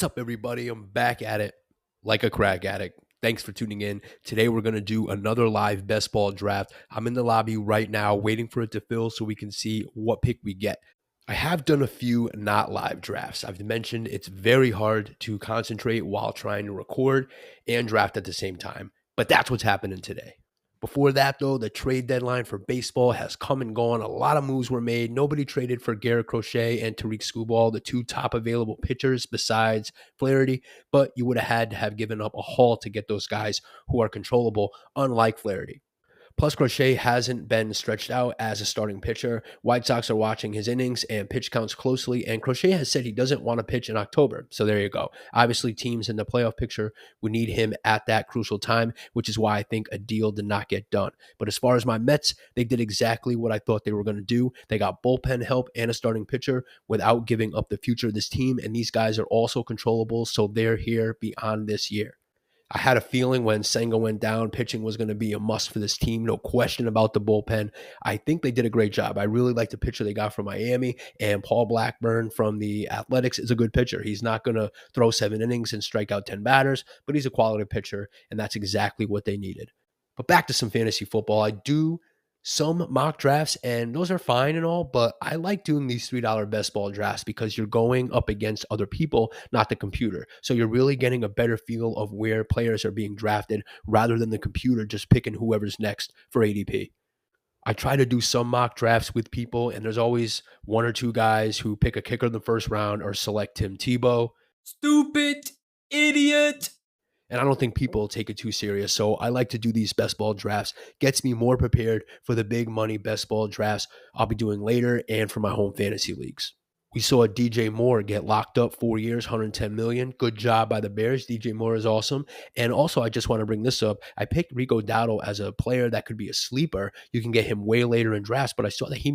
What's up, everybody? I'm back at it like a crack addict. Thanks for tuning in. Today, we're going to do another live best ball draft. I'm in the lobby right now waiting for it to fill so we can see what pick we get. I have done a few not live drafts. I've mentioned it's very hard to concentrate while trying to record and draft at the same time, but that's what's happening today. Before that, though, the trade deadline for baseball has come and gone. A lot of moves were made. Nobody traded for Garrett Crochet and Tariq Skubal, the two top available pitchers besides Flaherty, but you would have had to have given up a haul to get those guys who are controllable, unlike Flaherty. Plus, Crochet hasn't been stretched out as a starting pitcher. White Sox are watching his innings and pitch counts closely, and Crochet has said he doesn't want to pitch in October. So there you go. Obviously, teams in the playoff picture would need him at that crucial time, which is why I think a deal did not get done. But as far as my Mets, they did exactly what I thought they were going to do. They got bullpen help and a starting pitcher without giving up the future of this team, and these guys are also controllable, so they're here beyond this year. I had a feeling when Senga went down, pitching was going to be a must for this team. No question about the bullpen. I think they did a great job. I really like the pitcher they got from Miami, and Paul Blackburn from the Athletics is a good pitcher. He's not going to throw 7 innings and strike out 10 batters, but he's a quality pitcher, and that's exactly what they needed. But back to some fantasy football. I do some mock drafts, and those are fine and all, but I like doing these $3 best ball drafts because you're going up against other people, not the computer. So you're really getting a better feel of where players are being drafted rather than the computer just picking whoever's next for ADP. I try to do some mock drafts with people, and there's always one or two guys who pick a kicker in the first round or select Tim Tebow. Stupid idiot. And I don't think people take it too serious. So I like to do these best ball drafts. Gets me more prepared for the big money best ball drafts I'll be doing later and for my home fantasy leagues. We saw DJ Moore get locked up 4 years, $110 million. Good job by the Bears. DJ Moore is awesome. And also, I just want to bring this up. I picked Rico Dowdle as a player that could be a sleeper. You can get him way later in drafts, but I saw that he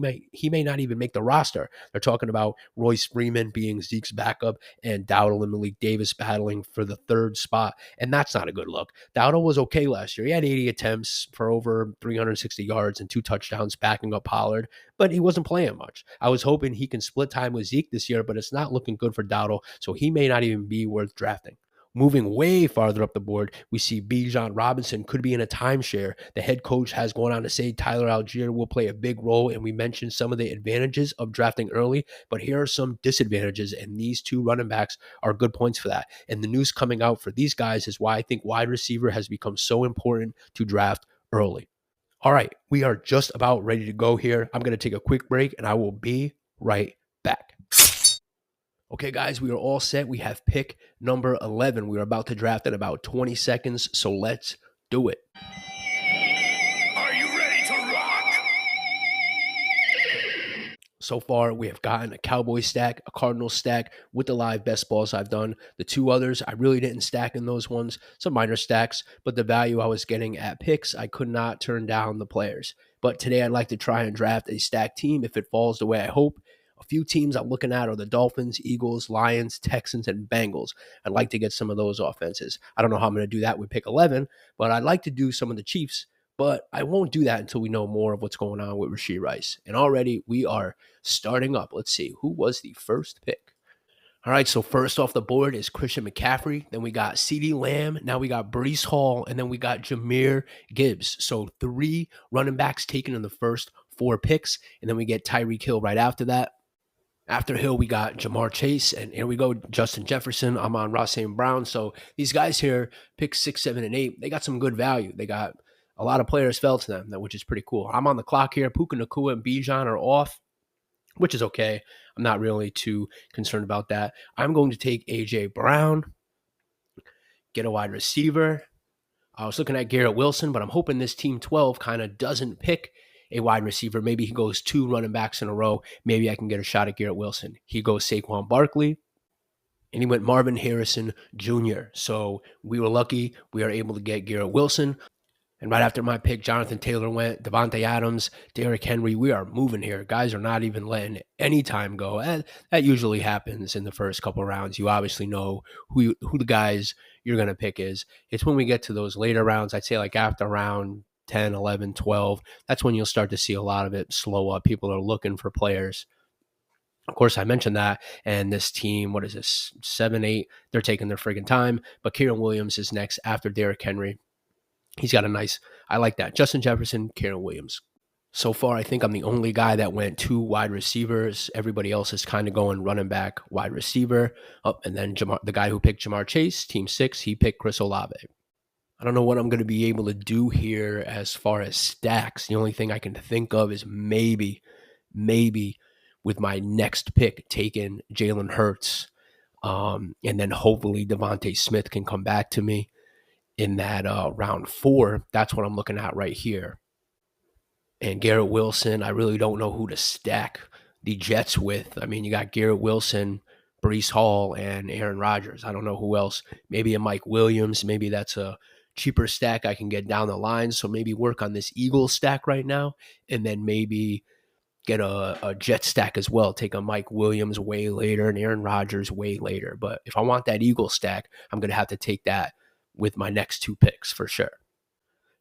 may not even make the roster. They're talking about Royce Freeman being Zeke's backup and Dowdle and Malik Davis battling for the third spot. And that's not a good look. Dowdle was okay last year. He had 80 attempts for over 360 yards and 2 touchdowns backing up Pollard, but he wasn't playing much. I was hoping he can split time with Zeke this year, but it's not looking good for Dowdle, so he may not even be worth drafting. Moving way farther up the board, we see Bijan Robinson could be in a timeshare. The head coach has gone on to say Tyler Algier will play a big role, and we mentioned some of the advantages of drafting early, but here are some disadvantages, and these two running backs are good points for that. And the news coming out for these guys is why I think wide receiver has become so important to draft early. All right, we are just about ready to go here. I'm going to take a quick break, and I will be right back. Okay, guys, we are all set. We have pick number 11. We are about to draft in about 20 seconds, so let's do it. Are you ready to rock? So far, we have gotten a Cowboy stack, a Cardinals stack with the live best balls I've done. The two others, I really didn't stack in those ones, some minor stacks, but the value I was getting at picks, I could not turn down the players. But today, I'd like to try and draft a stacked team if it falls the way I hope. A few teams I'm looking at are the Dolphins, Eagles, Lions, Texans, and Bengals. I'd like to get some of those offenses. I don't know how I'm going to do that with pick 11, but I'd like to do some of the Chiefs. But I won't do that until we know more of what's going on with Rashee Rice. And already we are starting up. Let's see, who was the first pick? All right, so first off the board is Christian McCaffrey. Then we got CeeDee Lamb. Now we got Breece Hall. And then we got Jahmyr Gibbs. So 3 running backs taken in the first 4 picks. And then we get Tyreek Hill right after that. After Hill, we got Jamar Chase, and here we go, Justin Jefferson, Amon-Ra St. Brown. So these guys here, pick 6, 7, and 8, they got some good value. They got a lot of players fell to them, which is pretty cool. I'm on the clock here. Puka Nacua and Bijan are off, which is okay. I'm not really too concerned about that. I'm going to take A.J. Brown, get a wide receiver. I was looking at Garrett Wilson, but I'm hoping this Team 12 kind of doesn't pick a wide receiver. Maybe he goes 2 running backs in a row. Maybe I can get a shot at Garrett Wilson. He goes Saquon Barkley, and he went Marvin Harrison Jr. So we were lucky. We are able to get Garrett Wilson. And right after my pick, Jonathan Taylor went, Devontae Adams, Derrick Henry. We are moving here. Guys are not even letting any time go. And that usually happens in the first couple of rounds. You obviously know who the guys you're going to pick is. It's when we get to those later rounds, I'd say like after round 10, 11, 12, that's when you'll start to see a lot of it slow up. People are looking for players Of course, I mentioned that, and this team, what is this, 7-8? They're taking their friggin' time. But Kieran Williams is next after Derrick Henry. He's got a nice, I like that. Justin Jefferson, Kieran Williams. So far, I think I'm the only guy that went 2 wide receivers. Everybody else is kind of going running back, wide receiver. Oh, and then the guy who picked Jamar Chase, team 6, he picked Chris Olave. I don't know what I'm going to be able to do here as far as stacks. The only thing I can think of is maybe with my next pick taking Jalen Hurts. And then hopefully Devontae Smith can come back to me in that round 4. That's what I'm looking at right here. And Garrett Wilson, I really don't know who to stack the Jets with. I mean, you got Garrett Wilson, Breece Hall, and Aaron Rodgers. I don't know who else. Maybe a Mike Williams. Maybe that's a cheaper stack I can get down the line. So maybe work on this Eagles stack right now, and then maybe get a Jet stack as well. Take a Mike Williams way later and Aaron Rodgers way later. But if I want that Eagles stack, I'm going to have to take that with my next 2 picks for sure.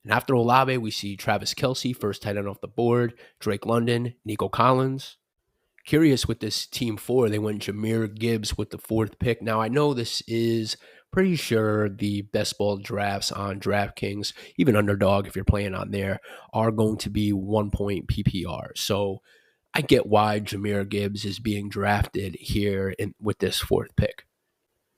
And after Olave, we see Travis Kelce, first tight end off the board, Drake London, Nico Collins. Curious with this team 4, they went Jahmyr Gibbs with the 4th pick. Now, I know this is pretty sure the best ball drafts on DraftKings, even underdog if you're playing on there, are going to be 1-point PPR. So I get why Jahmyr Gibbs is being drafted here with this 4th pick.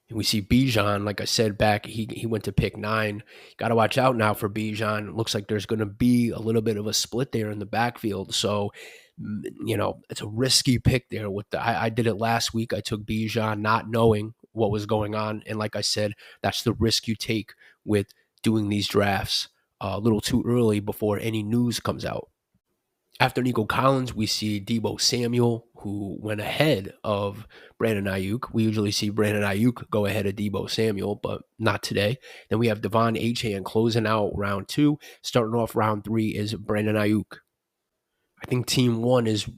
And we see Bijan, like I said back, he went to pick 9. Got to watch out now for Bijan. Looks like there's going to be a little bit of a split there in the backfield. So, it's a risky pick there. I did it last week. I took Bijan not knowing what was going on. And like I said, that's the risk you take with doing these drafts a little too early before any news comes out. After Nico Collins, we see Deebo Samuel, who went ahead of Brandon Ayuk. We usually see Brandon Ayuk go ahead of Deebo Samuel, but not today. Then we have Devon Achane closing out round 2. Starting off round 3 is Brandon Ayuk. I think team 1 is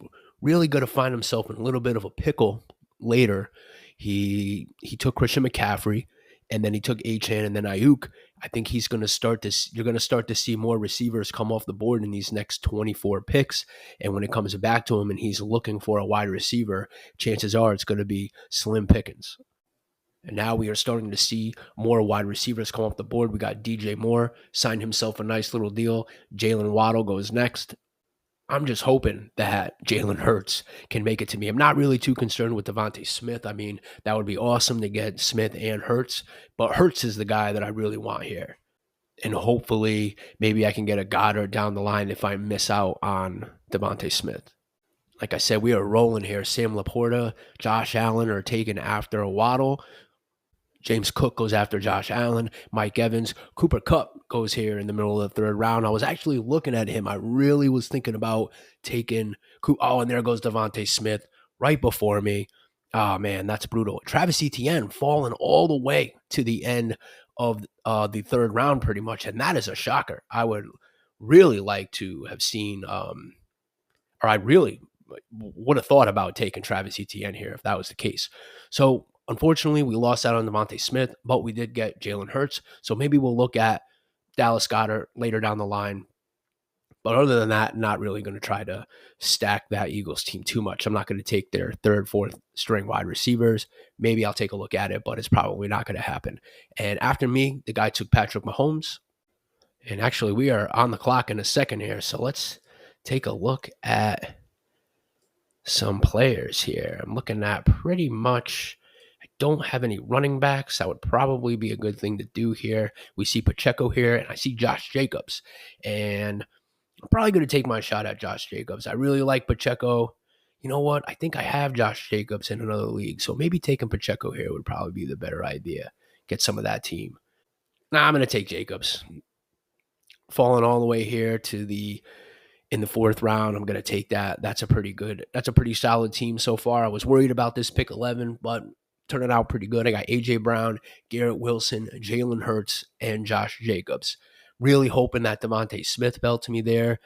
really going to find himself in a little bit of a pickle later. He took Christian McCaffrey, and then he took Achane and then Ayuk. I think he's going to start this. You're going to start to see more receivers come off the board in these next 24 picks. And when it comes back to him and he's looking for a wide receiver, chances are it's going to be slim pickings. And now we are starting to see more wide receivers come off the board. We got DJ Moore, signed himself a nice little deal. Jalen Waddle goes next. I'm just hoping that Jalen Hurts can make it to me. I'm not really too concerned with Devontae Smith. I mean, that would be awesome to get Smith and Hurts, but Hurts is the guy that I really want here. And hopefully, maybe I can get a Goddard down the line if I miss out on Devontae Smith. Like I said, we are rolling here. Sam Laporta, Josh Allen are taken after a Waddle. James Cook goes after Josh Allen. Mike Evans. Cooper Kupp goes here in the middle of the 3rd round. I was actually looking at him. I really was thinking about taking Oh, and there goes Devontae Smith right before me. Oh, man, that's brutal. Travis Etienne falling all the way to the end of the 3rd round pretty much, and that is a shocker. I would really like to have seen I really would have thought about taking Travis Etienne here if that was the case. So, unfortunately, we lost out on Devontae Smith, but we did get Jalen Hurts. So maybe we'll look at Dallas Goedert later down the line. But other than that, not really going to try to stack that Eagles team too much. I'm not going to take their 3rd, 4th string wide receivers. Maybe I'll take a look at it, but it's probably not going to happen. And after me, the guy took Patrick Mahomes. And actually, we are on the clock in a second here. So let's take a look at some players here. I'm looking at pretty much, I don't have any running backs. That would probably be a good thing to do here. We see Pacheco here, and I see Josh Jacobs. And I'm probably going to take my shot at Josh Jacobs. I really like Pacheco. You know what? I think I have Josh Jacobs in another league. So maybe taking Pacheco here would probably be the better idea. Get some of that team. Nah, I'm going to take Jacobs. Falling all the way here to in the 4th round, I'm going to take that. That's a pretty solid team so far. I was worried about this pick 11, but turned out pretty good. I got A.J. Brown, Garrett Wilson, Jalen Hurts, and Josh Jacobs. Really hoping that Devontae Smith fell to me there.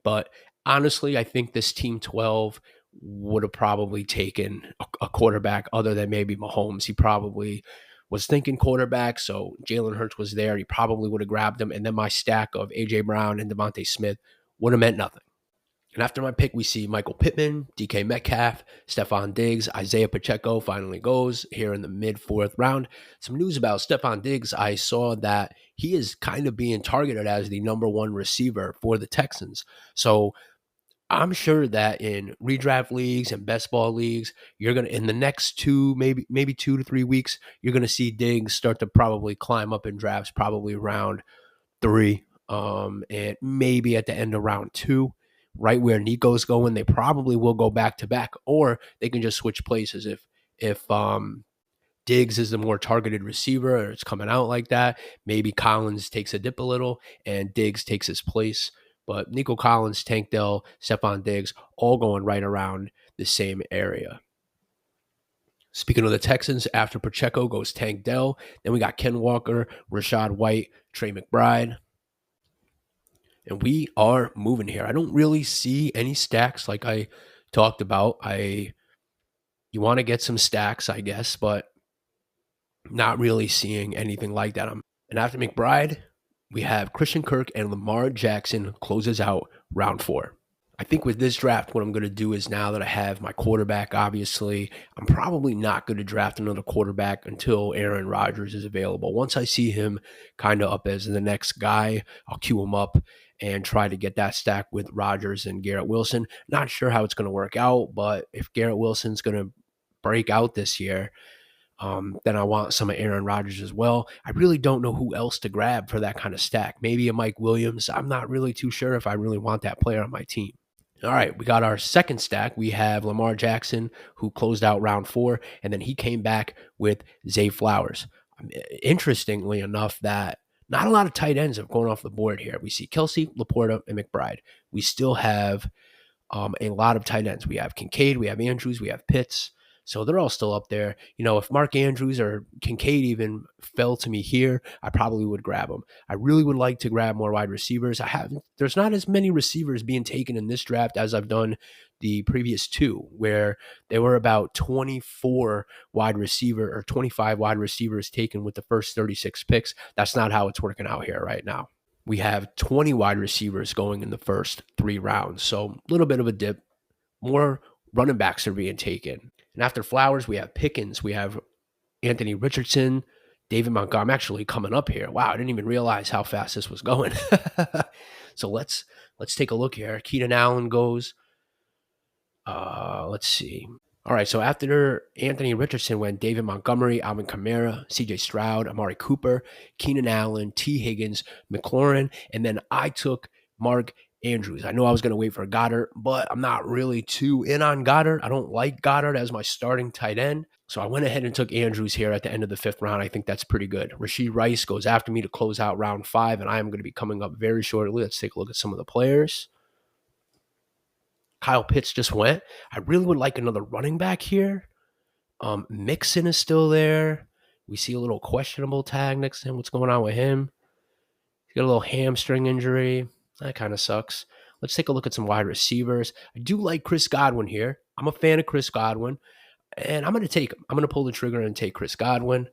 But honestly, I think this team 12 would have probably taken a quarterback other than maybe Mahomes. He probably was thinking quarterback, so Jalen Hurts was there. He probably would have grabbed him. And then my stack of A.J. Brown and Devontae Smith would have meant nothing. And after my pick, we see Michael Pittman, DK Metcalf, Stephon Diggs, Isaiah Pacheco finally goes here in the mid fourth round. Some news about Stephon Diggs. I saw that he is kind of being targeted as the number one receiver for the Texans. So I'm sure that in redraft leagues and best ball leagues, you're gonna in the next maybe 2 to 3 weeks, you're gonna see Diggs start to probably climb up in drafts, probably round three, and maybe at the end of round two, right where Nico's going. They probably will go back to back, or they can just switch places if Diggs is the more targeted receiver or it's coming out like that. Maybe Collins takes a dip a little and Diggs takes his place. But Nico Collins, Tank Dell, Stephon Diggs, all going right around the same area. Speaking of the Texans, after Pacheco goes Tank Dell. Then we got Ken Walker, Rashad White, Trey McBride. And we are moving here. I don't really see any stacks like I talked about. You want to get some stacks, I guess, but not really seeing anything like that. And after McBride, we have Christian Kirk and Lamar Jackson closes out round 4. I think with this draft, what I'm going to do is now that I have my quarterback, obviously, I'm probably not going to draft another quarterback until Aaron Rodgers is available. Once I see him kind of up as the next guy, I'll queue him up and try to get that stack with Rodgers and Garrett Wilson. Not sure how it's going to work out, but if Garrett Wilson's going to break out this year, then I want some of Aaron Rodgers as well. I really don't know who else to grab for that kind of stack. Maybe a Mike Williams. I'm not really too sure if I really want that player on my team. All right, we got our second stack. We have Lamar Jackson, who closed out round 4, and then he came back with Zay Flowers. Interestingly enough, that not a lot of tight ends have gone off the board here. We see Kelsey, Laporta, and McBride. We still have a lot of tight ends. We have Kincaid, we have Andrews, we have Pitts. So they're all still up there. You know, if Mark Andrews or Kincaid even fell to me here, I probably would grab them. I really would like to grab more wide receivers. There's not as many receivers being taken in this draft as I've done the previous 2, where there were about 24 wide receiver or 25 wide receivers taken with the first 36 picks. That's not how it's working out here right now. We have 20 wide receivers going in the first 3 rounds. So a little bit of a dip. More running backs are being taken. And after Flowers, we have Pickens, we have Anthony Richardson, David Montgomery. I'm actually coming up here. Wow, I didn't even realize how fast this was going. So let's take a look here. Keenan Allen goes. Let's see. All right, so after Anthony Richardson went David Montgomery, Alvin Kamara, CJ Stroud, Amari Cooper, Keenan Allen, T. Higgins, McLaurin, and then I took Mark Andrews. I know I was going to wait for Goddard, but I'm not really too in on Goddard. I don't like Goddard as my starting tight end. So I went ahead and took Andrews here at the end of the 5th round. I think that's pretty good. Rashee Rice goes after me to close out round 5, and I am going to be coming up very shortly. Let's take a look at some of the players. Kyle Pitts just went. I really would like another running back here. Mixon is still there. We see a little questionable tag next to him. What's going on with him? He's got a little hamstring injury. That kind of sucks. Let's take a look at some wide receivers. I do like Chris Godwin here. I'm a fan of Chris Godwin, and I'm going to take him. I'm going to pull the trigger and take Chris Godwin.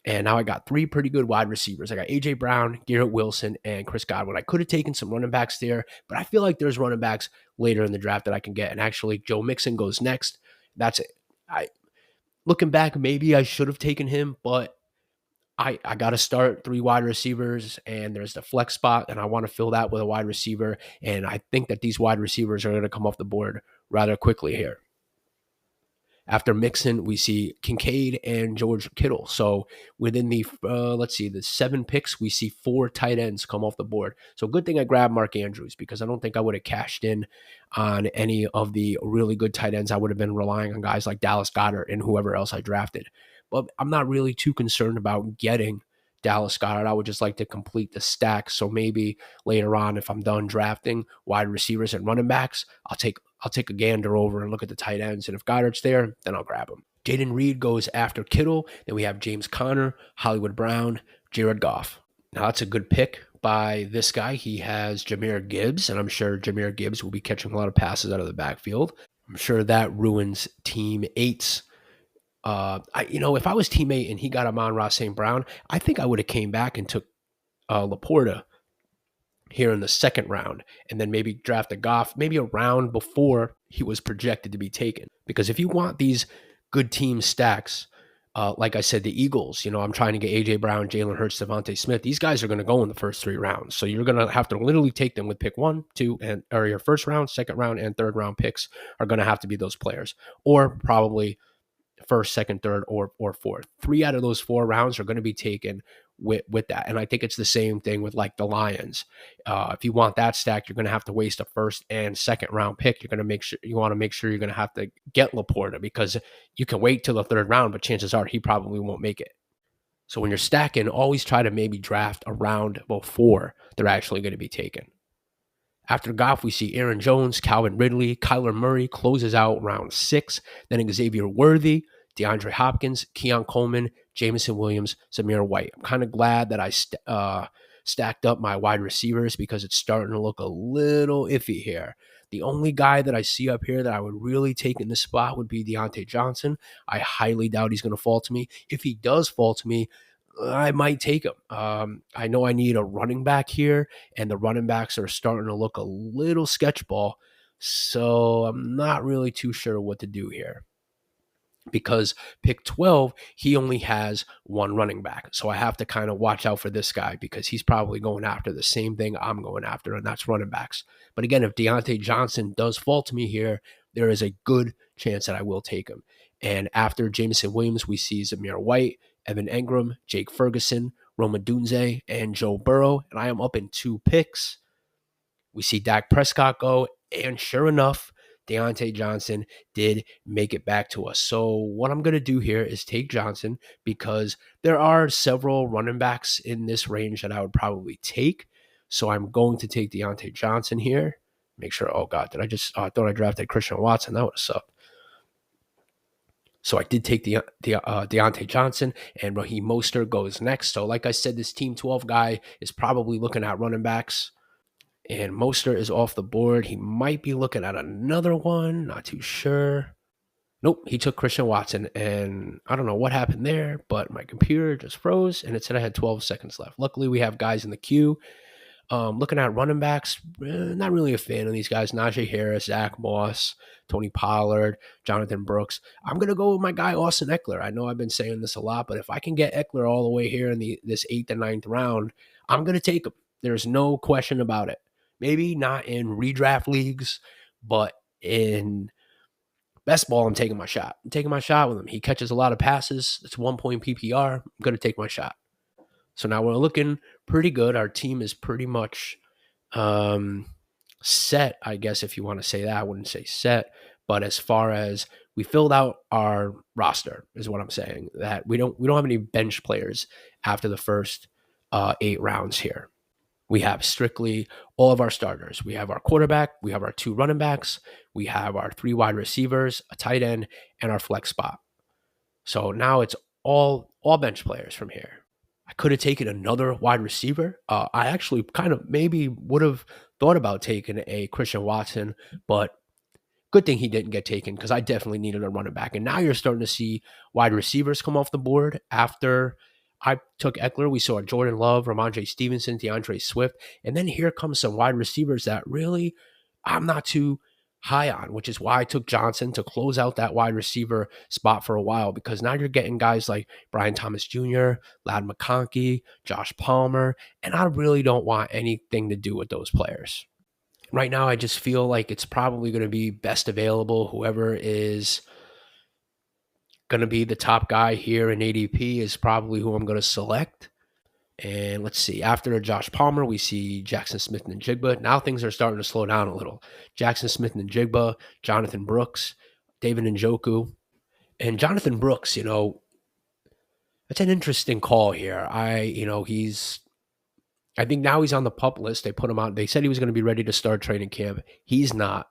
And now I got 3 pretty good wide receivers. I got A.J. Brown, Garrett Wilson, and Chris Godwin. I could have taken some running backs there, but I feel like there's running backs later in the draft that I can get. And actually, Joe Mixon goes next. That's it. Looking back, maybe I should have taken him, but I got to start 3 wide receivers, and there's the flex spot, and I want to fill that with a wide receiver. And I think that these wide receivers are going to come off the board rather quickly here. After Mixon, we see Kincaid and George Kittle. So within the, the 7 picks, we see 4 tight ends come off the board. So good thing I grabbed Mark Andrews, because I don't think I would have cashed in on any of the really good tight ends. I would have been relying on guys like Dallas Goedert and whoever else I drafted. But I'm not really too concerned about getting Dallas Goedert. I would just like to complete the stack. So maybe later on, if I'm done drafting wide receivers and running backs, I'll take a gander over and look at the tight ends. And if Goddard's there, then I'll grab him. Jaden Reed goes after Kittle. Then we have James Conner, Hollywood Brown, Jared Goff. Now that's a good pick by this guy. He has Jahmyr Gibbs, and I'm sure Jahmyr Gibbs will be catching a lot of passes out of the backfield. I'm sure that ruins Team 8's. If I was Team 8 and he got Amon-Ra St. Brown, I think I would have came back and took Laporta, here in the second round, and then maybe draft a Goff maybe a round before he was projected to be taken. Because if you want these good team stacks, like I said, the Eagles, I'm trying to get A.J. Brown, Jalen Hurts, Devontae Smith. These guys are going to go in the first 3 rounds. So you're going to have to literally take them with pick 1, 2, or your first round, second round, and third round picks are going to have to be those players. Or probably first, second, third, or fourth. 3 out of those 4 rounds are going to be taken with that. And I think it's the same thing with like the Lions. If you want that stack, you're going to have to waste a first and second round pick. You're going to make sure you're going to have to get Laporta, because you can wait till the third round, but chances are he probably won't make it. So when you're stacking, always try to maybe draft a round before they're actually going to be taken. After Goff, we see Aaron Jones, Calvin Ridley, Kyler Murray closes out round 6. Then Xavier Worthy, DeAndre Hopkins, Keon Coleman, Jameson Williams, Zamir White. I'm kind of glad that I stacked up my wide receivers, because it's starting to look a little iffy here. The only guy that I see up here that I would really take in this spot would be Deontay Johnson. I highly doubt he's going to fall to me. If he does fall to me, I might take him. I know I need a running back here, and the running backs are starting to look a little sketchball. So I'm not really too sure what to do here, because pick 12, he only has 1 running back. So I have to kind of watch out for this guy, because he's probably going after the same thing I'm going after, and that's running backs. But again, if Deontay Johnson does fall to me here, there is a good chance that I will take him. And after Jameson Williams, we see Zamir White, Evan Engram, Jake Ferguson, Roma Dunze, and Joe Burrow. And I am up in 2 picks. We see Dak Prescott go, and sure enough, Deontay Johnson did make it back to us. So what I'm going to do here is take Johnson, because there are several running backs in this range that I would probably take. So I'm going to take Deontay Johnson here. Make sure, oh God, did I just, I thought I drafted Christian Watson. That would have sucked. So I did take the Deontay Johnson, and Raheem Mostert goes next. So like I said, this Team 12 guy is probably looking at running backs, and Mostert is off the board. He might be looking at another one. Not too sure. Nope, he took Christian Watson, and I don't know what happened there, but my computer just froze, and it said I had 12 seconds left. Luckily, we have guys in the queue. Looking at running backs, not really a fan of these guys. Najee Harris, Zach Moss, Tony Pollard, Jonathan Brooks. I'm going to go with my guy, Austin Eckler. I know I've been saying this a lot, but if I can get Eckler all the way here in this 8th and 9th round, I'm going to take him. There's no question about it. Maybe not in redraft leagues, but in best ball, I'm taking my shot. I'm taking my shot with him. He catches a lot of passes. It's 1-point PPR. I'm going to take my shot. So now we're looking pretty good. Our team is pretty much set, I guess, if you want to say that. I wouldn't say set, but as far as we filled out our roster is what I'm saying. That we don't have any bench players after the first 8 rounds here. We have strictly all of our starters. We have our quarterback, we have our 2 running backs, we have our 3 wide receivers, a tight end, and our flex spot. So now it's all bench players from here. I could have taken another wide receiver. I actually kind of maybe would have thought about taking a Christian Watson, but good thing he didn't get taken, because I definitely needed a running back. And now you're starting to see wide receivers come off the board. After I took Eckler, we saw Jordan Love, Ramondre Stevenson, DeAndre Swift, and then here comes some wide receivers that really I'm not too high on, which is why I took Johnson to close out that wide receiver spot for a while, because now you're getting guys like Brian Thomas Jr., Ladd McConkey, Josh Palmer, and I really don't want anything to do with those players. Right now, I just feel like it's probably going to be best available. Whoever is going to be the top guy here in ADP is probably who I'm going to select. And let's see, after Josh Palmer, we see Jackson Smith-Njigba. Now things are starting to slow down a little. Jackson Smith-Njigba, Jonathan Brooks, David Njoku. And Jonathan Brooks, that's an interesting call here. I think now he's on the PUP list. They put him on. They said he was going to be ready to start training camp. He's not.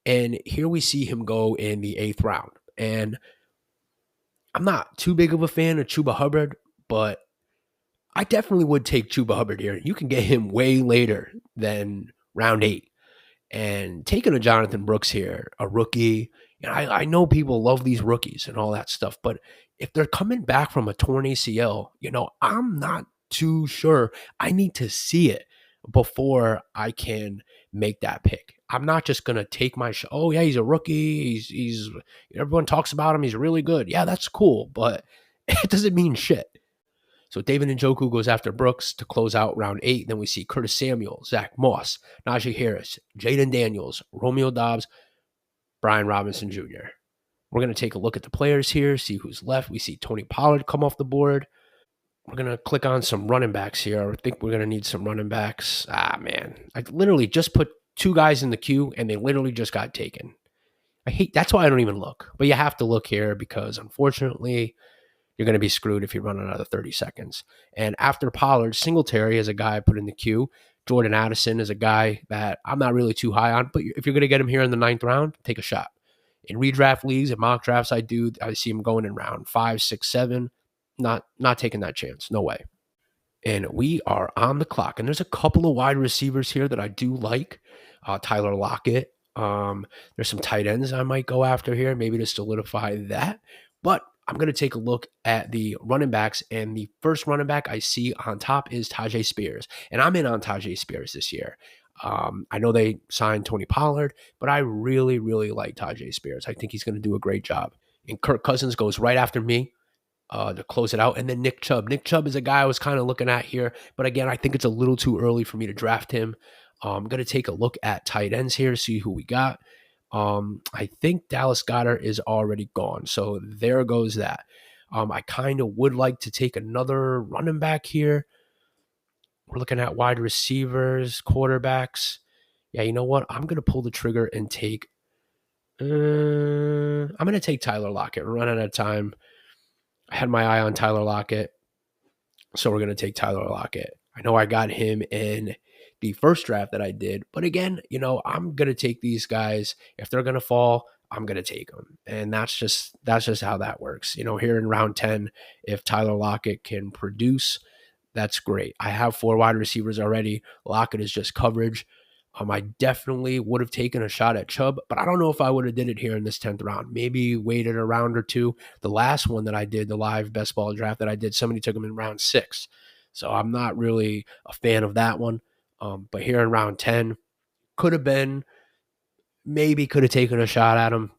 And here we see him go in the 8th round. And I'm not too big of a fan of Chuba Hubbard, but I definitely would take Chuba Hubbard here. You can get him way later than round 8. And taking a Jonathan Brooks here, a rookie, I know people love these rookies and all that stuff, but if they're coming back from a torn ACL, I'm not too sure. I need to see it. before I can make that pick. I'm not just gonna take my shot. Oh yeah, he's a rookie. He's everyone talks about him. He's really good. Yeah, that's cool, but it doesn't mean shit. So David Njoku goes after Brooks to close out round 8. Then we see Curtis Samuel, Zach Moss, Najee Harris, Jaden Daniels, Romeo Dobbs, Brian Robinson Jr. We're going to take a look at the players here, see who's left. We see Tony Pollard come off the board. We're going to click on some running backs here. I think we're going to need some running backs. Man. I literally just put 2 guys in the queue, and they literally just got taken. That's why I don't even look. But you have to look here because, unfortunately, you're going to be screwed if you run another 30 seconds. And after Pollard, Singletary is a guy I put in the queue. Jordan Addison is a guy that I'm not really too high on, but if you're going to get him here in the 9th round, take a shot. In redraft leagues and mock drafts I see him going in round 5, 6, 7. Not taking that chance. No way. And we are on the clock. And there's a couple of wide receivers here that I do like. Tyler Lockett. There's some tight ends I might go after here, maybe to solidify that. But I'm going to take a look at the running backs, and the first running back I see on top is Tajay Spears. And I'm in on Tajay Spears this year. I know they signed Tony Pollard, but I really, really like Tajay Spears. I think he's going to do a great job. And Kirk Cousins goes right after me to close it out. And then Nick Chubb. Nick Chubb is a guy I was kind of looking at here, but again, I think it's a little too early for me to draft him. I'm going to take a look at tight ends here, see who we got. I think Dallas Goedert is already gone, so there goes that. I kind of would like to take another running back here. We're looking at wide receivers, quarterbacks. Yeah, you know what? I'm going to pull the trigger and take I'm going to take Tyler Lockett. We're running out of time. I had my eye on Tyler Lockett, so we're going to take Tyler Lockett. I know I got him in the first draft that I did, but again, I'm going to take these guys. If they're going to fall, I'm going to take them. And that's just how that works. Here in round 10, if Tyler Lockett can produce, that's great. I have 4 wide receivers already. Lockett is just coverage. I definitely would have taken a shot at Chubb, but I don't know if I would have did it here in this 10th round. Maybe waited a round or 2. The last one that I did, the live best ball draft that I did, somebody took him in round 6. So I'm not really a fan of that one. But here in round 10, could have taken a shot at him,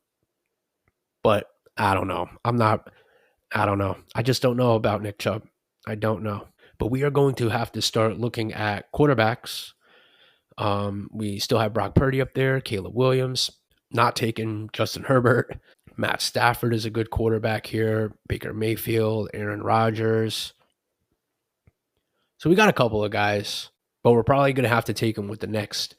but I don't know. I don't know. I just don't know about Nick Chubb. I don't know. But we are going to have to start looking at quarterbacks. We still have Brock Purdy up there, Caleb Williams, not taking Justin Herbert. Matt Stafford is a good quarterback here, Baker Mayfield, Aaron Rodgers. So we got a couple of guys, but we're probably going to have to take them with the next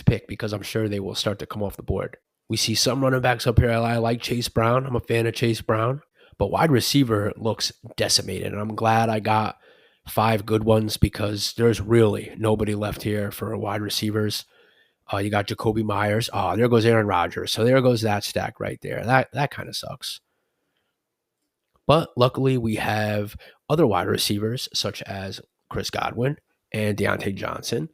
pick because I'm sure they will start to come off the board. We see some running backs up here. I like Chase Brown. I'm a fan of Chase Brown, but wide receiver looks decimated, and I'm glad I got 5 good ones because there's really nobody left here for wide receivers. You got Jacoby Myers. Oh, there goes Aaron Rodgers. So there goes that stack right there. That kind of sucks. But luckily, we have other wide receivers such as Chris Godwin and Deontay Johnson.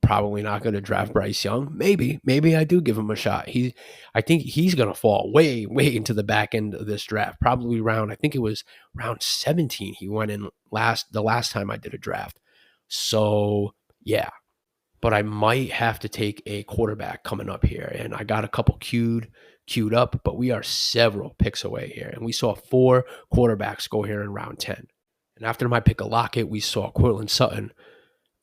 Probably not going to draft Bryce Young. Maybe I do give him a shot. I think he's going to fall way into the back end of this draft. Probably I think it was round 17 he went in the last time I did a draft. So, yeah. But I might have to take a quarterback coming up here. And I got a couple queued up, but we are several picks away here. And we saw 4 quarterbacks go here in round 10. And after my pick of Lockett, we saw Courtland Sutton,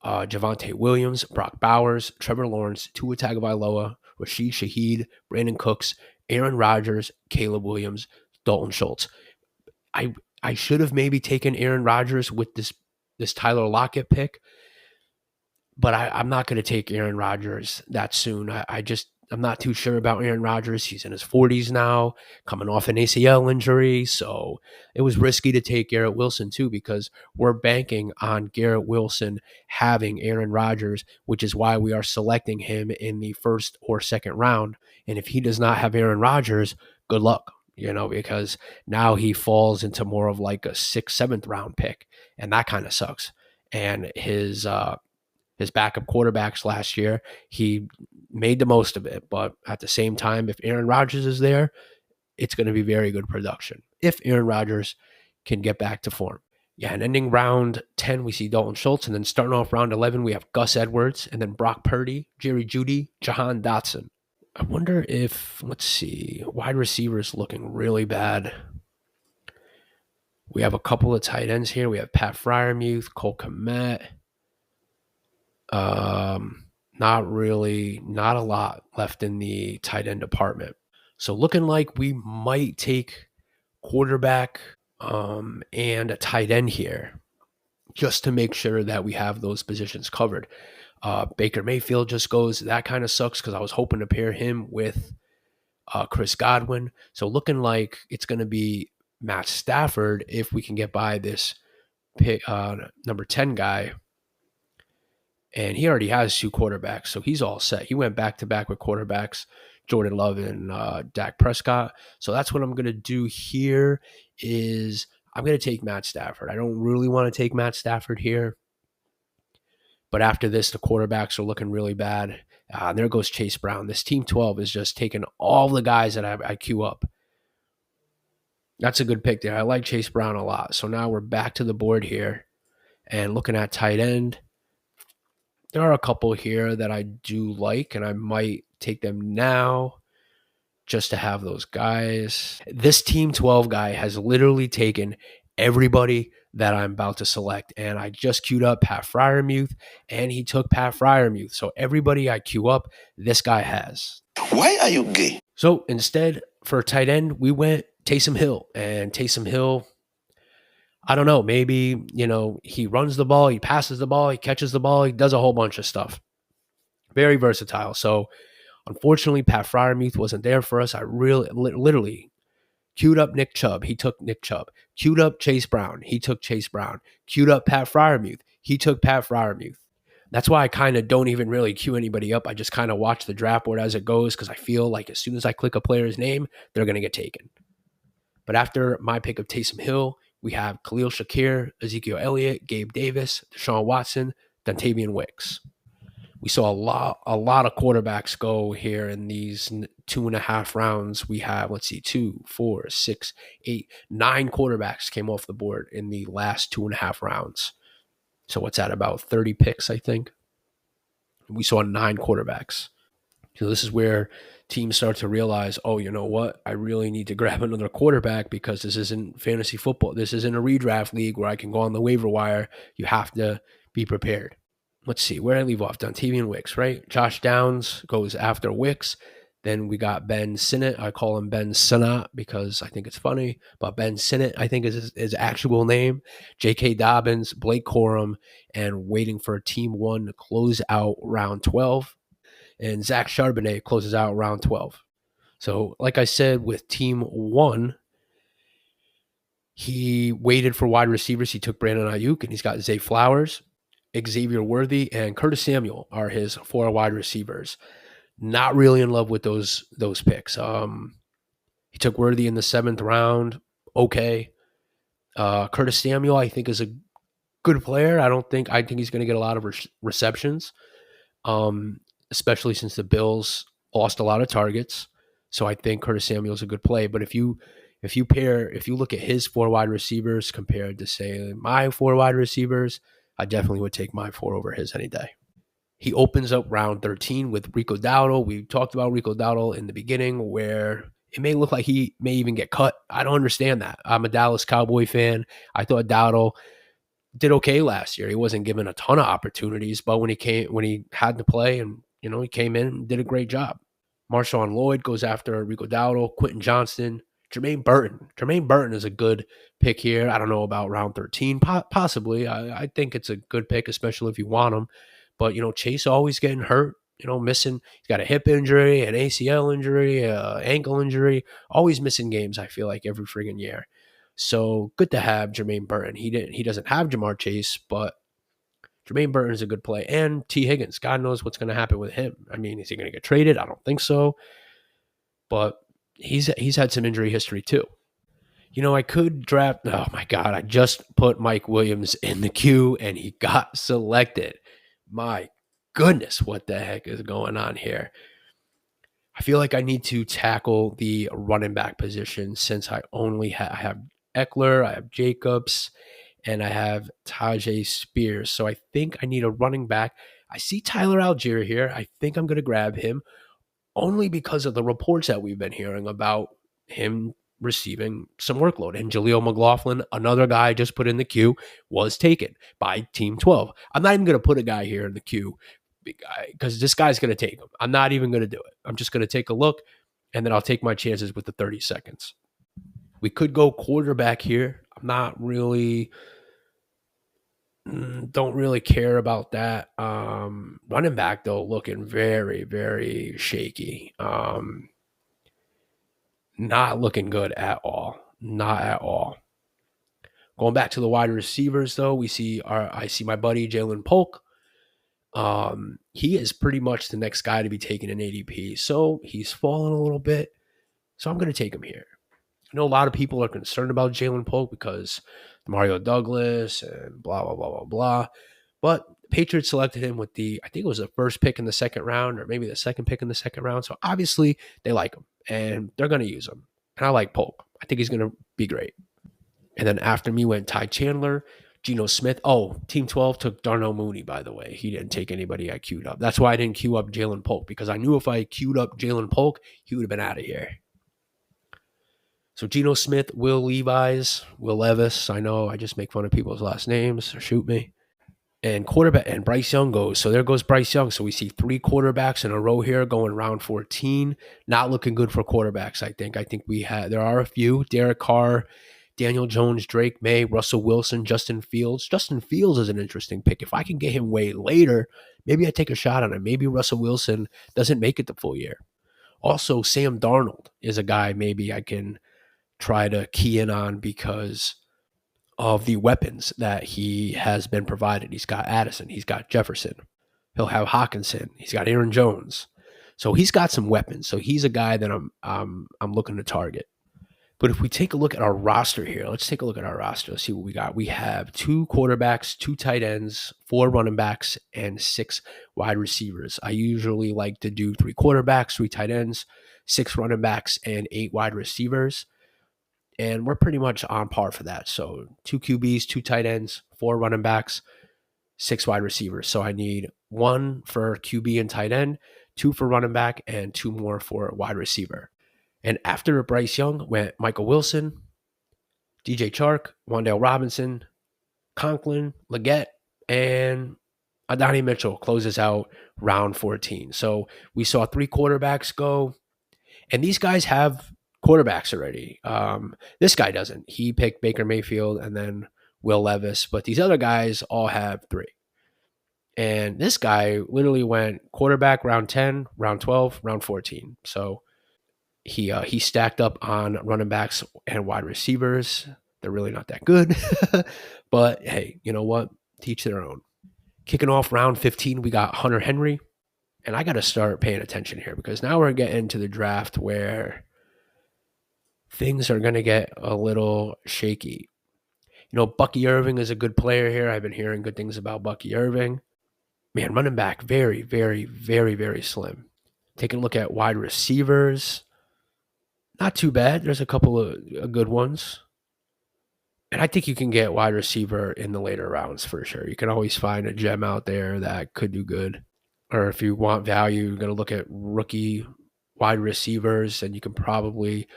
Javonte Williams, Brock Bowers, Trevor Lawrence, Tua Tagovailoa, Rashid Shaheed, Brandon Cooks, Aaron Rodgers, Caleb Williams, Dalton Schultz. I should have maybe taken Aaron Rodgers with this Tyler Lockett pick, but I'm not going to take Aaron Rodgers that soon. I'm not too sure about Aaron Rodgers. He's in his 40s now, coming off an ACL injury. So it was risky to take Garrett Wilson too, because we're banking on Garrett Wilson having Aaron Rodgers, which is why we are selecting him in the 1st or 2nd round. And if he does not have Aaron Rodgers, good luck, because now he falls into more of like a 6th, 7th round pick. And that kind of sucks. And his backup quarterbacks last year, he made the most of it. But at the same time, if Aaron Rodgers is there, it's going to be very good production if Aaron Rodgers can get back to form. Yeah, and ending round 10, we see Dalton Schultz. And then starting off round 11, we have Gus Edwards, and then Brock Purdy, Jerry Jeudy, Jahan Dotson. I wonder if, let's see, wide receivers looking really bad. We have a couple of tight ends here. We have Pat Fryermuth, Cole Kmet. Not really, not a lot left in the tight end department. So looking like we might take quarterback and a tight end here just to make sure that we have those positions covered. Baker Mayfield just goes. That kind of sucks because I was hoping to pair him with Chris Godwin. So looking like it's going to be Matt Stafford if we can get by this pick, number 10 guy. And he already has 2 quarterbacks, so he's all set. He went back-to-back with quarterbacks, Jordan Love and Dak Prescott. So that's what I'm going to do here is I'm going to take Matt Stafford. I don't really want to take Matt Stafford here. But after this, the quarterbacks are looking really bad. And there goes Chase Brown. This Team 12 is just taking all the guys that I queue up. That's a good pick there. I like Chase Brown a lot. So now we're back to the board here and looking at tight end. There are a couple here that I do like, and I might take them now just to have those guys. This Team 12 guy has literally taken everybody that I'm about to select, and I just queued up Pat Fryermuth, and he took Pat Fryermuth. So everybody I queue up, this guy has. Why are you gay? So instead, for tight end, we went Taysom Hill, and Taysom Hill, I don't know, maybe, he runs the ball, he passes the ball, he catches the ball, he does a whole bunch of stuff. Very versatile. So unfortunately, Pat Fryermuth wasn't there for us. I literally queued up Nick Chubb. He took Nick Chubb. Queued up Chase Brown. He took Chase Brown. Queued up Pat Fryermuth. He took Pat Fryermuth. That's why I kind of don't even really queue anybody up. I just kind of watch the draft board as it goes because I feel like as soon as I click a player's name, they're going to get taken. But after my pick of Taysom Hill, we have Khalil Shakir, Ezekiel Elliott, Gabe Davis, Deshaun Watson, Dontavian Wicks. We saw a lot of quarterbacks go here in these 2.5 rounds. We have, 2, 4, 6, 8, 9 quarterbacks came off the board in the last 2.5 rounds. So what's that, about 30 picks, I think? We saw 9 quarterbacks. So this is where teams start to realize, oh, you know what? I really need to grab another quarterback because this isn't fantasy football. This isn't a redraft league where I can go on the waiver wire. You have to be prepared. Let's see, where did I leave off? Dontavian Wicks, right? Josh Downs goes after Wicks. Then we got Ben Sinnott. I call him Ben Sinnott because I think it's funny. But Ben Sinnott, I think, is his actual name. J.K. Dobbins, Blake Corum, and waiting for Team 1 to close out round 12. And Zach Charbonnet closes out round 12. So, like I said, with Team 1, he waited for wide receivers. He took Brandon Ayuk, and he's got Zay Flowers, Xavier Worthy, and Curtis Samuel are his 4 wide receivers. Not really in love with those picks. He took Worthy in the 7th round. Okay. Curtis Samuel, I think, is a good player. I think he's going to get a lot of receptions, especially since the Bills lost a lot of targets. So I think Curtis Samuel is a good play. But if you look at his 4 wide receivers compared to, say, my 4 wide receivers, I definitely would take my 4 over his any day. He opens up round 13 with Rico Dowdle. We talked about Rico Dowdle in the beginning where it may look like he may even get cut. I don't understand that. I'm a Dallas Cowboy fan. I thought Dowdle did okay last year. He wasn't given a ton of opportunities, but when he had to play and, he came in and did a great job. Marshawn Lloyd goes after Rico Dowdle, Quentin Johnston, Jermaine Burton. Jermaine Burton is a good pick here. I don't know about round 13, possibly. I think it's a good pick, especially if you want him. But, Chase always getting hurt, missing. He's got a hip injury, an ACL injury, ankle injury, always missing games, I feel like, every friggin' year. So good to have Jermaine Burton. He doesn't have Jamar Chase, but Jermaine Burton is a good play. And T. Higgins, God knows what's going to happen with him. I mean, is he going to get traded? I don't think so. But he's had some injury history too. I could draft. Oh my God, I just put Mike Williams in the queue and he got selected. My goodness, what the heck is going on here? I feel like I need to tackle the running back position since I only I have Eckler, I have Jacobs, and I have Tajay Spears. So I think I need a running back. I see Tyler Algier here. I think I'm going to grab him only because of the reports that we've been hearing about him receiving some workload. And Jaleel McLaughlin, another guy I just put in the queue, was taken by Team 12. I'm not even going to put a guy here in the queue because this guy's going to take him. I'm not even going to do it. I'm just going to take a look, and then I'll take my chances with the 30 seconds. We could go quarterback here. I'm not really don't really care about that. Running back though, looking very, very shaky. Not looking good at all. Not at all. Going back to the wide receivers though, I see my buddy Jalen Polk. He is pretty much the next guy to be taken in ADP. So he's fallen a little bit. So I'm going to take him here. I know a lot of people are concerned about Jalen Polk because Mario Douglas and blah, blah, blah, blah, blah. But the Patriots selected him with I think it was the first pick in the second round or maybe the second pick in the second round. So obviously they like him and they're going to use him. And I like Polk. I think he's going to be great. And then after me went Ty Chandler, Geno Smith. Oh, Team 12 took Darnell Mooney, by the way. He didn't take anybody I queued up. That's why I didn't queue up Jalen Polk, because I knew if I queued up Jalen Polk, he would have been out of here. So Geno Smith, Will Levis. I know I just make fun of people's last names, or shoot me. And quarterback, and Bryce Young goes. So there goes Bryce Young. So we see 3 quarterbacks in a row here going round 14. Not looking good for quarterbacks, I think. There are a few. Derek Carr, Daniel Jones, Drake May, Russell Wilson, Justin Fields. Justin Fields is an interesting pick. If I can get him way later, maybe I take a shot on him. Maybe Russell Wilson doesn't make it the full year. Also, Sam Darnold is a guy maybe I can try to key in on because of the weapons that he has been provided. He's got Addison. He's got Jefferson. He'll have Hawkinson. He's got Aaron Jones. So he's got some weapons. So he's a guy that I'm looking to target. But if we take a look at our roster here, let's take a look at our roster. Let's see what we got. We have 2 quarterbacks, 2 tight ends, 4 running backs, and 6 wide receivers. I usually like to do 3 quarterbacks, 3 tight ends, 6 running backs, and 8 wide receivers. And we're pretty much on par for that. So 2 QBs, 2 tight ends, 4 running backs, 6 wide receivers. So I need 1 for QB and tight end, 2 for running back, and 2 more for wide receiver. And after Bryce Young went Michael Wilson, DJ Chark, Wan'Dale Robinson, Conklin, Leggett, and Adonai Mitchell closes out round 14. So we saw 3 quarterbacks go, and these guys have quarterbacks already. This guy doesn't. He picked Baker Mayfield and then Will Levis, but these other guys all have 3. And this guy literally went quarterback round 10, round 12, round 14. So he stacked up on running backs and wide receivers. They're really not that good. But hey, you know what? Teach their own. Kicking off round 15, we got Hunter Henry. And I got to start paying attention here because now we're getting to the draft where things are going to get a little shaky. You know, Bucky Irving is a good player here. I've been hearing good things about Bucky Irving. Man, running back, very, very, very, very slim. Taking a look at wide receivers. Not too bad. There's a couple of good ones. And I think you can get wide receiver in the later rounds for sure. You can always find a gem out there that could do good. Or if you want value, you're going to look at rookie wide receivers, and you can probably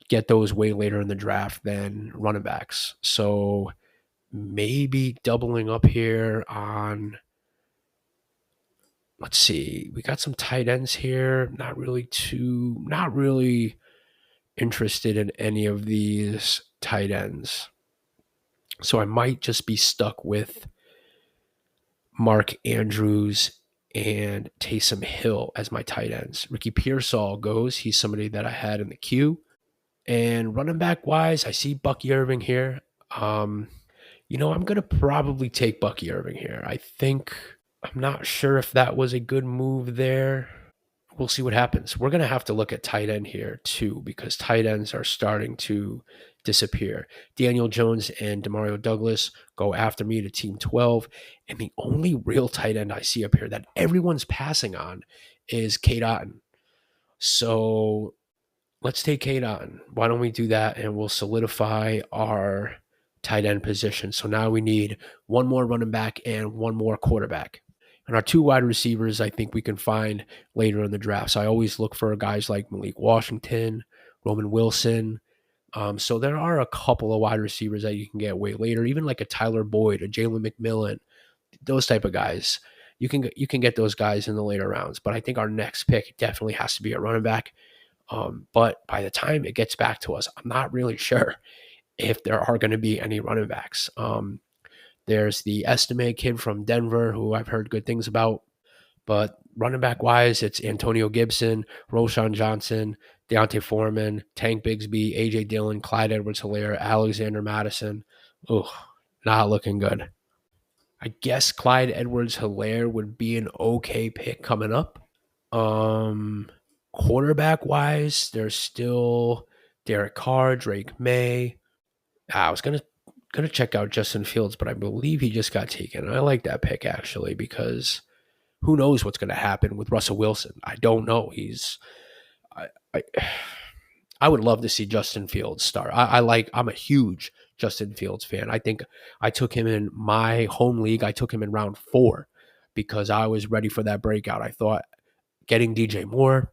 get those way later in the draft than running backs. So maybe doubling up here on, let's see, we got some tight ends here. Not really interested in any of these tight ends. So I might just be stuck with Mark Andrews and Taysom Hill as my tight ends. Ricky Pearsall goes. He's somebody that I had in the queue. And running back wise, I see Bucky Irving here. I'm going to probably take Bucky Irving here. I'm not sure if that was a good move there. We'll see what happens. We're going to have to look at tight end here too, because tight ends are starting to disappear. Daniel Jones and Demario Douglas go after me to team 12. And the only real tight end I see up here that everyone's passing on is Cade Otton. So let's take Cade Otton. Why don't we do that? And we'll solidify our tight end position. So now we need one more running back and one more quarterback. And our two wide receivers, I think we can find later in the draft. So I always look for guys like Malik Washington, Roman Wilson. So there are a couple of wide receivers that you can get way later, even like a Tyler Boyd, a Jalen McMillan, those type of guys. You can get those guys in the later rounds. But I think our next pick definitely has to be a running back. But by the time it gets back to us, I'm not really sure if there are going to be any running backs. There's the Estime kid from Denver who I've heard good things about. But running back wise, it's Antonio Gibson, Roshan Johnson, Deontay Foreman, Tank Bigsby, A.J. Dillon, Clyde Edwards-Helaire, Alexander Madison. Oh, not looking good. I guess Clyde Edwards-Helaire would be an okay pick coming up. Quarterback wise, there's still Derek Carr, Drake May. I was gonna check out Justin Fields, but I believe he just got taken. I like that pick actually because who knows what's going to happen with Russell Wilson? I don't know. I, I, I would love to see Justin Fields start. I'm a huge Justin Fields fan. I think I took him in my home league. I took him in round 4 because I was ready for that breakout. I thought getting DJ Moore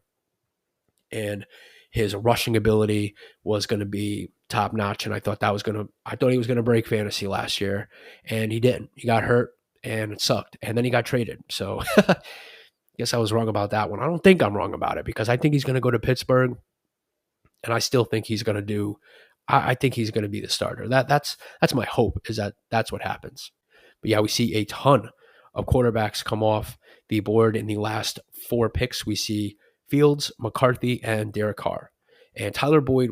and his rushing ability was going to be top notch, and I thought he was going to break fantasy last year, and he didn't. He got hurt, and it sucked, and then he got traded. So, I guess I was wrong about that one. I don't think I'm wrong about it because I think he's going to go to Pittsburgh, and I still think he's going to do. I think he's going to be the starter. That's my hope is that that's what happens. But yeah, we see a ton of quarterbacks come off the board in the last 4 picks. We see Fields, McCarthy, and Derek Carr. And Tyler Boyd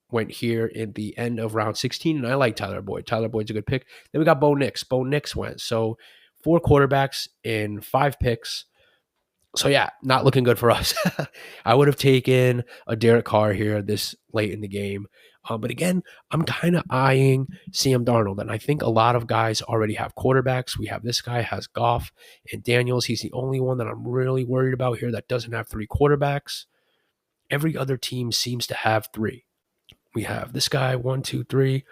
went here in the end of round 16, and I like Tyler Boyd. Tyler Boyd's a good pick. Then we got Bo Nix. Bo Nix went. So 4 quarterbacks in 5 picks. So yeah, not looking good for us. I would have taken a Derek Carr here this late in the game. But again, I'm kind of eyeing Sam Darnold, and I think a lot of guys already have quarterbacks. We have this guy has Goff and Daniels. He's the only one that I'm really worried about here that doesn't have 3 quarterbacks. Every other team seems to have 3. We have this guy, 1, 2, 3,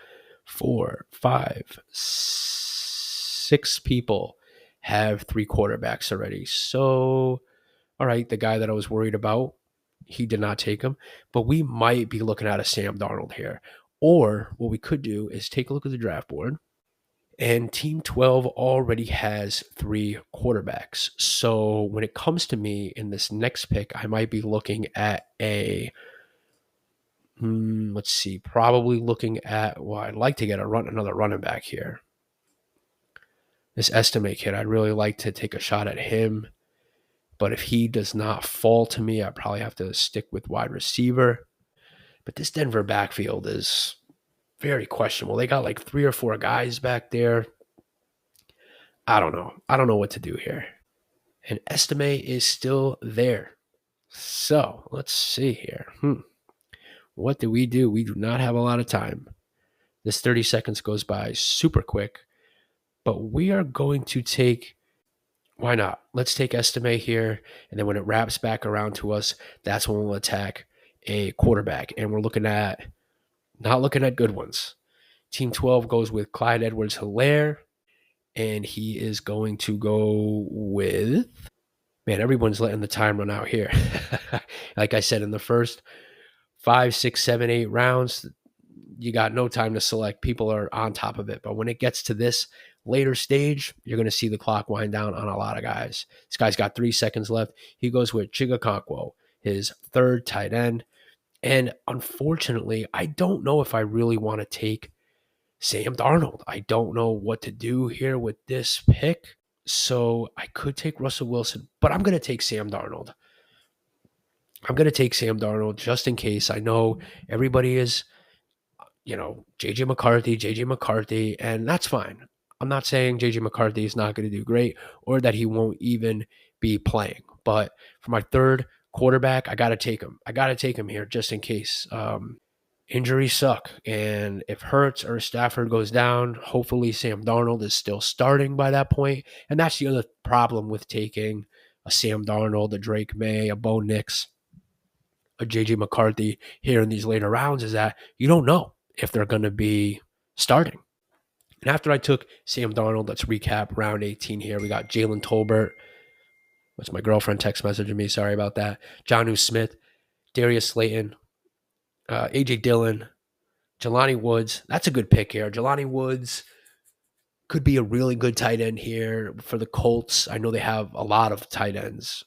4, 5, 6 people have 3 quarterbacks already. So, all right, the guy that I was worried about, he did not take him, but we might be looking at a Sam Darnold here. Or what we could do is take a look at the draft board, and Team 12 already has 3 quarterbacks. So when it comes to me in this next pick, I might be looking at let's see, probably looking at, well, I'd like to get another running back here. This Estime kid, I'd really like to take a shot at him. But if he does not fall to me, I probably have to stick with wide receiver. But this Denver backfield is very questionable. They got like 3 or 4 guys back there. I don't know. I don't know what to do here. And Estime is still there. So let's see here. What do? We do not have a lot of time. This 30 seconds goes by super quick. But we are going to take... Why not? Let's take Estime here, and then when it wraps back around to us, that's when we'll attack a quarterback. And we're not looking at good ones. Team 12 goes with Clyde Edwards-Helaire, and he is going to go with... Man, everyone's letting the time run out here. Like I said, in the first 5, 6, 7, 8 rounds, you got no time to select. People are on top of it. But when it gets to this later stage, you're going to see the clock wind down on a lot of guys. This guy's got 3 seconds left. He goes with Chigakonkwo, his 3rd tight end. And unfortunately, I don't know if I really want to take Sam Darnold. I don't know what to do here with this pick. So I could take Russell Wilson, but I'm going to take Sam Darnold. I'm going to take Sam Darnold just in case. I know everybody is, JJ McCarthy, and that's fine. I'm not saying JJ McCarthy is not going to do great or that he won't even be playing. But for my 3rd quarterback, I got to take him. I got to take him here just in case. Injuries suck. And if Hurts or Stafford goes down, hopefully Sam Darnold is still starting by that point. And that's the other problem with taking a Sam Darnold, a Drake May, a Bo Nix, a JJ McCarthy here in these later rounds is that you don't know if they're going to be starting. And after I took Sam Darnold, let's recap round 18 here. We got Jalen Tolbert. That's my girlfriend text messaging me. Sorry about that. Jonnu Smith, Darius Slayton, A.J. Dillon, Jelani Woods. That's a good pick here. Jelani Woods could be a really good tight end here for the Colts. I know they have a lot of tight ends,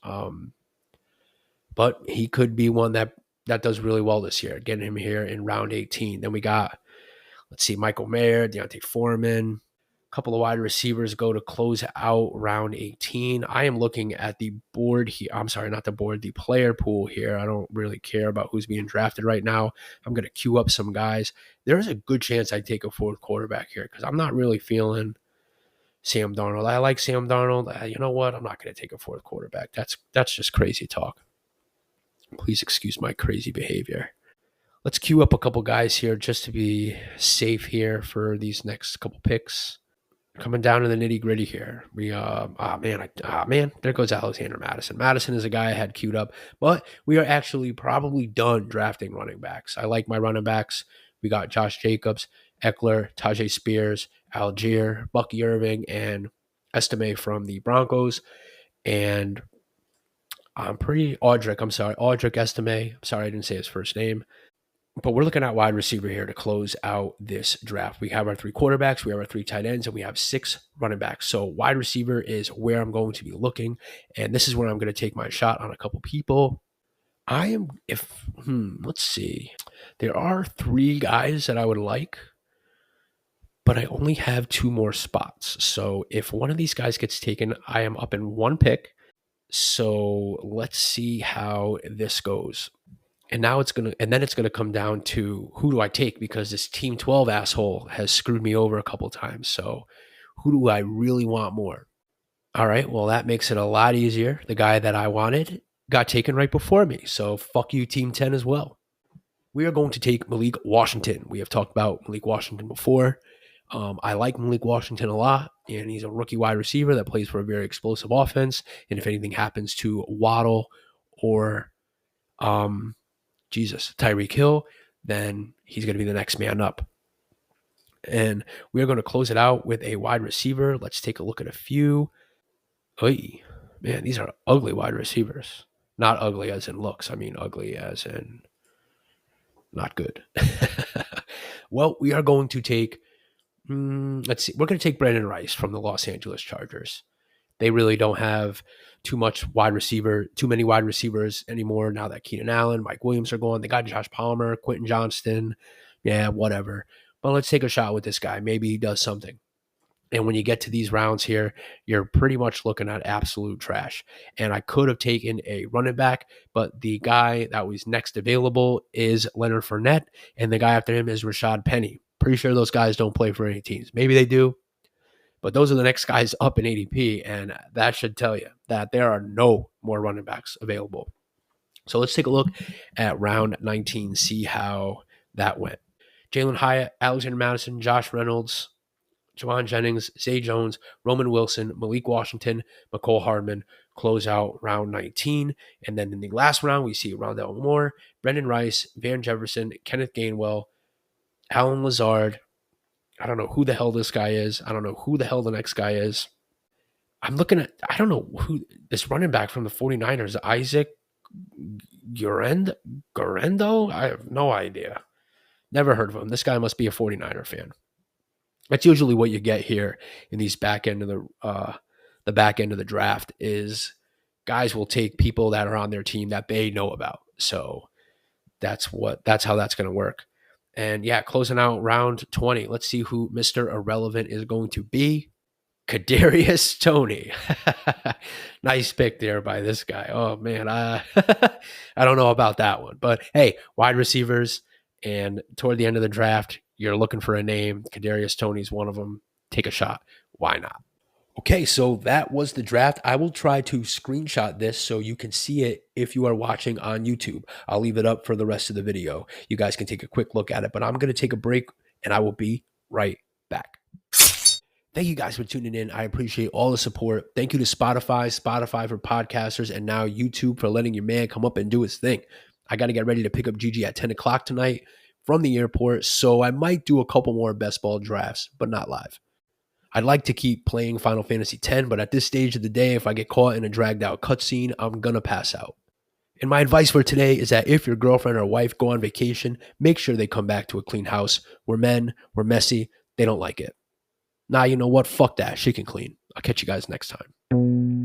but he could be one that does really well this year. Getting him here in round 18. Then we got, let's see, Michael Mayer, Deontay Foreman. A couple of wide receivers go to close out round 18. I am looking at the board here. I'm sorry, not the board, the player pool here. I don't really care about who's being drafted right now. I'm going to queue up some guys. There's a good chance I take a fourth quarterback here because I'm not really feeling Sam Darnold. I like Sam Darnold. You know what? I'm not going to take a fourth quarterback. That's just crazy talk. Please excuse my crazy behavior. Let's queue up a couple guys here just to be safe here for these next couple picks. Coming down to the nitty gritty here. We there goes Alexander Madison. Madison is a guy I had queued up, but we are actually probably done drafting running backs. I like my running backs. We got Josh Jacobs, Eckler, Tajay Spears, Algier, Bucky Irving, and Estime from the Broncos. And Audric Estime. I'm sorry I didn't say his first name. But we're looking at wide receiver here to close out this draft. We have our 3 quarterbacks, we have our 3 tight ends, and we have 6 running backs. So wide receiver is where I'm going to be looking, and this is where I'm going to take my shot on a couple people. Let's see. There are 3 guys that I would like, but I only have 2 more spots. So if one of these guys gets taken, I am up in 1 pick. So let's see how this goes. And then it's gonna come down to who do I take, because this Team 12 asshole has screwed me over a couple times. So who do I really want more? All right, well, that makes it a lot easier. The guy that I wanted got taken right before me. So fuck you, Team 10 as well. We are going to take Malik Washington. We have talked about Malik Washington before. I like Malik Washington a lot, and he's a rookie wide receiver that plays for a very explosive offense. And if anything happens to Waddle or Tyreek Hill, then he's going to be the next man up. And we are going to close it out with a wide receiver. Let's take a look at a few. Oy, man, these are ugly wide receivers. Not ugly as in looks. I mean ugly as in not good. Well, we are going to take, let's see. We're going to take Brandon Rice from the Los Angeles Chargers. They really don't have too many wide receivers anymore now that Keenan Allen, Mike Williams are gone. They got Josh Palmer, Quentin Johnston. Yeah, whatever. But let's take a shot with this guy. Maybe he does something. And when you get to these rounds here, you're pretty much looking at absolute trash. And I could have taken a running back, but the guy that was next available is Leonard Fournette, and the guy after him is Rashad Penny. Pretty sure those guys don't play for any teams. Maybe they do. But those are the next guys up in ADP, and that should tell you that there are no more running backs available. So let's take a look at round 19, see how that went. Jalen Hyatt, Alexander Madison, Josh Reynolds, Jawan Jennings, Zay Jones, Roman Wilson, Malik Washington, McCole Hardman close out round 19. And then in the last round, we see Rondell Moore, Brendan Rice, Van Jefferson, Kenneth Gainwell, Alan Lazard. I don't know who the hell this guy is. I don't know who the hell the next guy is. I don't know who this running back from the 49ers, Isaac Guerendo? I have no idea. Never heard of him. This guy must be a 49er fan. That's usually what you get here in these back end of the back end of the draft is guys will take people that are on their team that they know about. So that's how that's going to work. And yeah, closing out round 20. Let's see who Mr. Irrelevant is going to be. Kadarius Toney. Nice pick there by this guy. Oh man, I don't know about that one. But hey, wide receivers, and toward the end of the draft, you're looking for a name. Kadarius Toney's one of them. Take a shot. Why not? Okay, so that was the draft. I will try to screenshot this so you can see it if you are watching on YouTube. I'll leave it up for the rest of the video. You guys can take a quick look at it, but I'm going to take a break and I will be right back. Thank you guys for tuning in. I appreciate all the support. Thank you to Spotify for podcasters, and now YouTube for letting your man come up and do his thing. I got to get ready to pick up Gigi at 10 o'clock tonight. from the airport, so I might do a couple more best ball drafts, but not live. I'd like to keep playing Final Fantasy X, but at this stage of the day, if I get caught in a dragged out cutscene, I'm gonna pass out. And my advice for today is that if your girlfriend or wife go on vacation, make sure they come back to a clean house. We're men, we're messy, they don't like it. Nah, you know what? Fuck that. She can clean. I'll catch you guys next time.